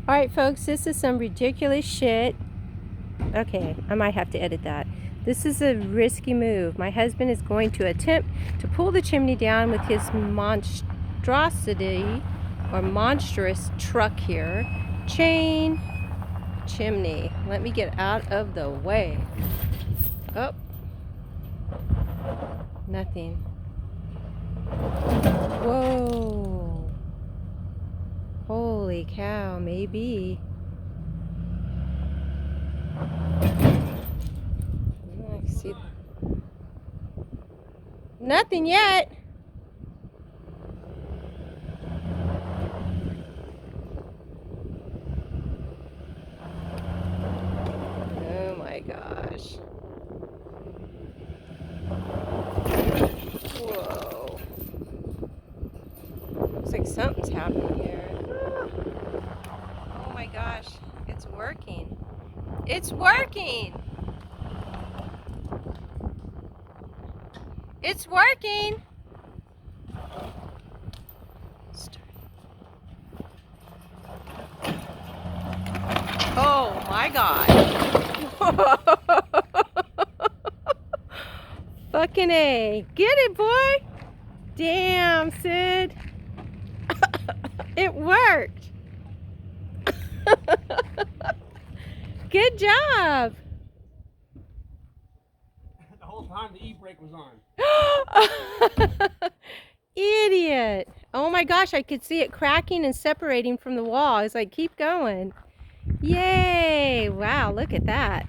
Alright folks, this is some ridiculous shit. Okay, I might have to edit that. This is a risky move. My husband is going to attempt to pull the chimney down with his monstrosity or monstrous truck here. Chain chimney. Let me get out of the way. Oh. Nothing. Whoa. Holy cow, maybe. I see. Nothing yet. Oh my gosh. Whoa. Looks like something's happening here. Oh my gosh. It's working. It's working. It's working. Oh my God. Fucking A. Get it, boy. Damn, Sid. It worked. Good job. The whole time the e-brake was on. Idiot. Oh my gosh, I could see it cracking and separating from the wall. I was like, keep going. Yay. Wow, look at that.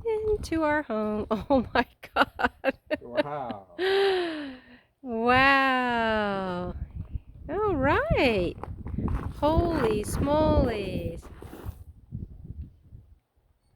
Into our home. Oh my God. Wow. Wow. All right. Holy smolies.